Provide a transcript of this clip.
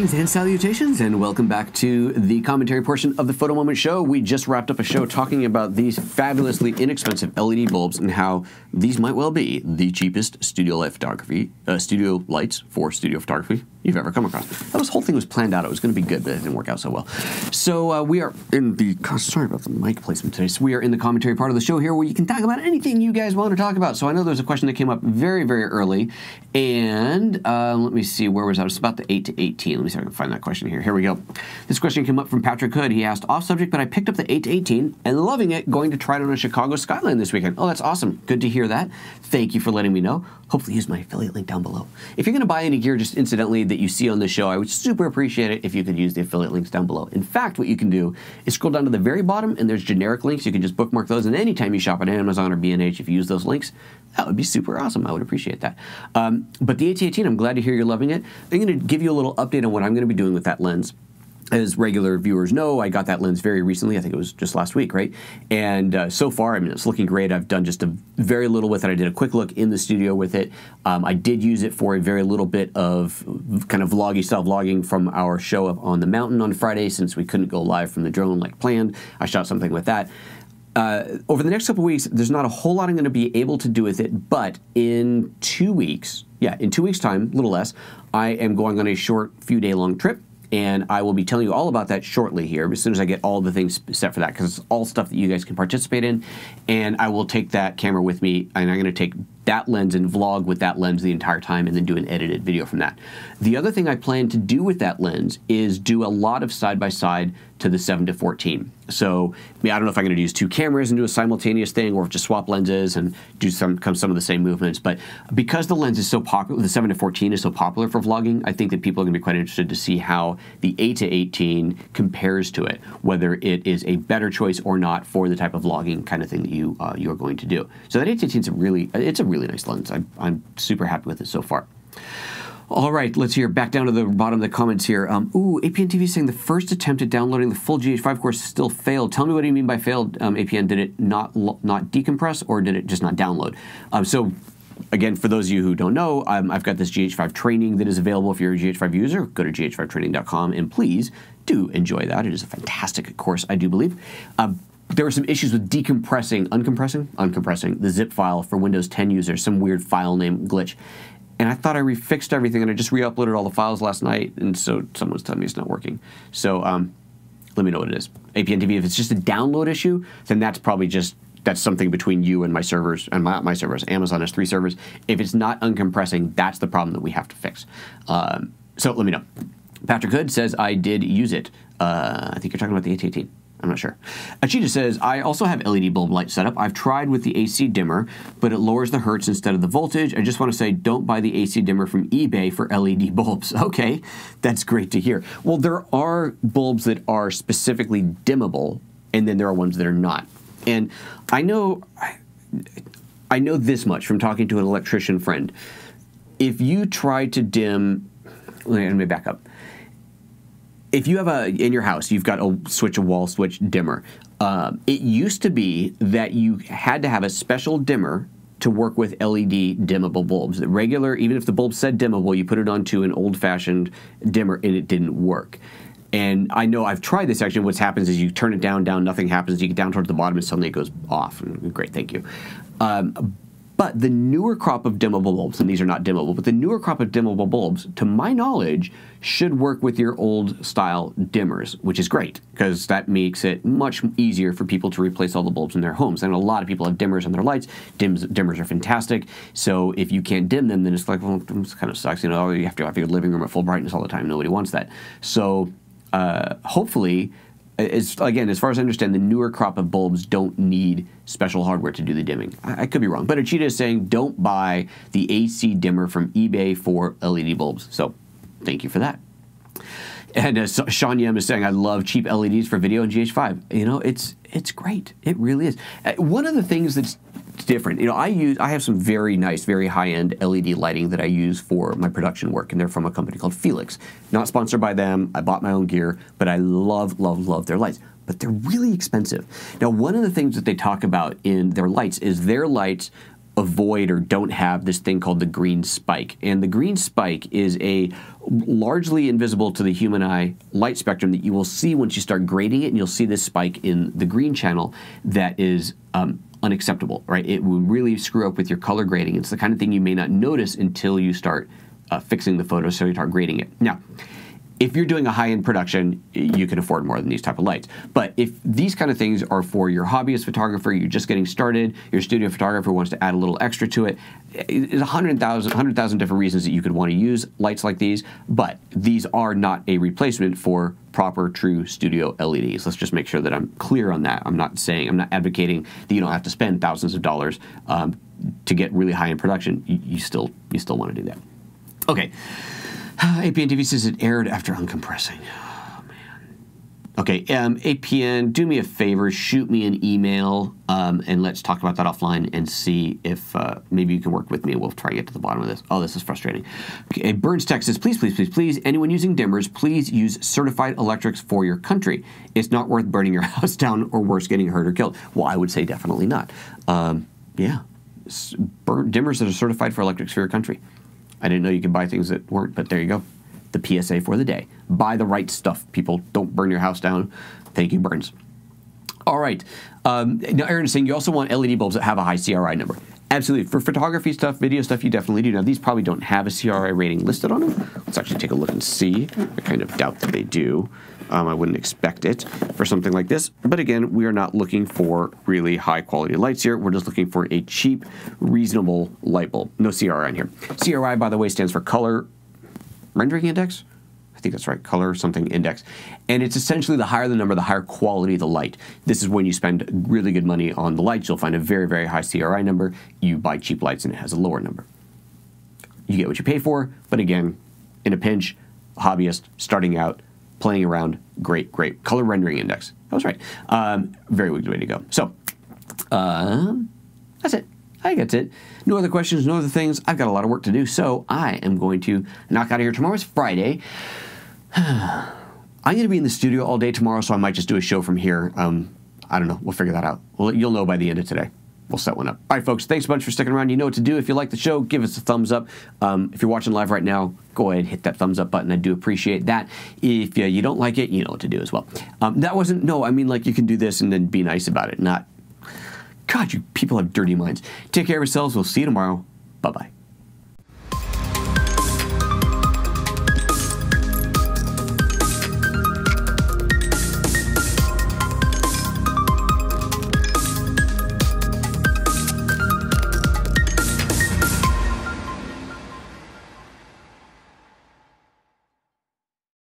Greetings and salutations, and welcome back to the commentary portion of the Photo Moment Show. We just wrapped up a show talking about these fabulously inexpensive LED bulbs and how these might well be the cheapest studio lights for studio photography you've ever come across. That whole thing was planned out. It was going to be good, but it didn't work out so well. So we are in the, sorry about the mic placement today. So we are in the commentary part of the show here where you can talk about anything you guys want to talk about. So I know there's a question that came up very, very early, and let me see, where was I? It was about the 8-18. Let me see if I can find that question here. Here we go. This question came up from Patrick Hood. He asked, off subject, but I picked up the 8-18 and loving it, going to try it on a Chicago skyline this weekend. Oh, that's awesome. Good to hear that. Thank you for letting me know. Hopefully use my affiliate link down below. If you're going to buy any gear just incidentally that you see on the show, I would super appreciate it if you could use the affiliate links down below. In fact, what you can do is scroll down to the very bottom and there's generic links. You can just bookmark those, and anytime you shop at Amazon or B&H, if you use those links, that would be super awesome. I would appreciate that. But the 8-18, I'm glad to hear you're loving it. I'm going to give you a little update on what I'm going to be doing with that lens. As regular viewers know, I got that lens very recently. I think it was just last week, right? And so far, I mean, it's looking great. I've done just a very little with it. I did a quick look in the studio with it. I did use it for a very little bit of kind of vloggy style vlogging from our show up on the mountain on Friday, since we couldn't go live from the drone like planned. I shot something with that. Over the next couple weeks, there's not a whole lot I'm going to be able to do with it, but in 2 weeks, in 2 weeks' time, a little less, I am going on a short, few day long trip. And I will be telling you all about that shortly here, as soon as I get all the things set for that, because it's all stuff that you guys can participate in. And I will take that camera with me, and I'm going to take that lens and vlog with that lens the entire time, and then do an edited video from that. The other thing I plan to do with that lens is do a lot of side-by-side to the 7-14. So I don't know if I'm going to use two cameras and do a simultaneous thing, or just swap lenses and do some of the same movements. But because the lens is so popular, the 7-14 is so popular for vlogging, I think that people are going to be quite interested to see how the 8-18 compares to it, whether it is a better choice or not for the type of vlogging kind of thing that you're going to do. So that 8-18 is a really nice lens. I'm super happy with it so far. All right, let's hear back down to the bottom of the comments here. APN TV saying the first attempt at downloading the full GH5 course still failed. Tell me what do you mean by failed, APN? Did it not decompress, or did it just not download? So again, for those of you who don't know, I've got this GH5 training that is available if you're a GH5 user. Go to gh5training.com and please do enjoy that. It is a fantastic course, I do believe. There were some issues with uncompressing the zip file for Windows 10 users, some weird file name glitch. And I thought I refixed everything, and I just re-uploaded all the files last night, and so someone's telling me it's not working. So let me know what it is. APN TV, if it's just a download issue, then that's probably that's something between you and my servers, and my servers. Amazon has 3 servers. If it's not uncompressing, that's the problem that we have to fix. So let me know. Patrick Hood says, I did use it. I think you're talking about the 8-18. I'm not sure. Achita says, I also have LED bulb light setup. I've tried with the AC dimmer, but it lowers the hertz instead of the voltage. I just want to say, don't buy the AC dimmer from eBay for LED bulbs. Okay, that's great to hear. Well, there are bulbs that are specifically dimmable, and then there are ones that are not. And I know this much from talking to an electrician friend. If you try to dim, let me back up. If you have in your house, you've got a wall switch dimmer. It used to be that you had to have a special dimmer to work with LED dimmable bulbs. The regular, even if the bulb said dimmable, you put it onto an old-fashioned dimmer and it didn't work. And I know I've tried this actually. What happens is you turn it down, nothing happens. You get down towards the bottom and suddenly it goes off. Great, thank you. But the newer crop of dimmable bulbs, and these are not dimmable, but the newer crop of dimmable bulbs, to my knowledge, should work with your old style dimmers, which is great, because that makes it much easier for people to replace all the bulbs in their homes. And a lot of people have dimmers on their lights. Dimmers are fantastic. So if you can't dim them, then it's like, well, it kind of sucks. You know, you have to have your living room at full brightness all the time. Nobody wants that. So hopefully, again, as far as I understand, the newer crop of bulbs don't need special hardware to do the dimming. I could be wrong, but Achita is saying don't buy the AC dimmer from eBay for LED bulbs. So thank you for that. And Sean Yem is saying, I love cheap LEDs for video and GH5. You know, it's great. It really is. One of the things that's different, you know, I have some very nice, very high-end LED lighting that I use for my production work, and they're from a company called Fiilex. Not sponsored by them. I bought my own gear, but I love, love, love their lights. But they're really expensive. Now, one of the things that they talk about in their lights is their lights avoid or don't have this thing called the green spike. And the green spike is a largely invisible to the human eye light spectrum that you will see once you start grading it, and you'll see this spike in the green channel that is unacceptable, right? It will really screw up with your color grading. It's the kind of thing you may not notice until you start fixing the photo, so you start grading it. Now, if you're doing a high-end production, you can afford more than these type of lights. But if these kind of things are for your hobbyist photographer, you're just getting started, your studio photographer wants to add a little extra to it, there's 100,000 different reasons that you could want to use lights like these, but these are not a replacement for proper, true studio LEDs. Let's just make sure that I'm clear on that. I'm not advocating that you don't have to spend thousands of dollars to get really high-end production. You still want to do that. Okay. APN TV says it aired after uncompressing. Oh, man. Okay, APN, do me a favor, shoot me an email, and let's talk about that offline and see if maybe you can work with me and we'll try to get to the bottom of this. Oh, this is frustrating. Okay, Burns Tech says, please, please, please, please, anyone using dimmers, please use certified electrics for your country. It's not worth burning your house down or worse, getting hurt or killed. Well, I would say definitely not. Yeah, dimmers that are certified for electrics for your country. I didn't know you could buy things that weren't, but there you go. The PSA for the day. Buy the right stuff, people. Don't burn your house down. Thank you, Burns. All right. Now, Aaron is saying you also want LED bulbs that have a high CRI number. Absolutely. For photography stuff, video stuff, you definitely do. Now, these probably don't have a CRI rating listed on them. Let's actually take a look and see. I kind of doubt that they do. I wouldn't expect it for something like this. But again, we are not looking for really high quality lights here. We're just looking for a cheap, reasonable light bulb. No CRI on here. CRI, by the way, stands for Color Rendering Index. I think that's right, Color something Index. And it's essentially the higher the number, the higher quality of the light. This is when you spend really good money on the lights. You'll find a very, very high CRI number. You buy cheap lights and it has a lower number. You get what you pay for, but again, in a pinch, hobbyist, starting out, playing around, great, great. Color Rendering Index. I was right. Very good way to go. So, that's it. I think that's it. No other questions, no other things. I've got a lot of work to do, so I am going to knock out of here. Tomorrow's Friday. I'm going to be in the studio all day tomorrow, so I might just do a show from here. I don't know. We'll figure that out. You'll know by the end of today. We'll set one up. All right, folks, thanks a bunch for sticking around. You know what to do. If you like the show, give us a thumbs up. If you're watching live right now, go ahead and hit that thumbs up button. I do appreciate that. If you don't like it, you know what to do as well. That wasn't, no, I mean, like, you can do this and then be nice about it. Not, God, you people have dirty minds. Take care of yourselves. We'll see you tomorrow. Bye-bye.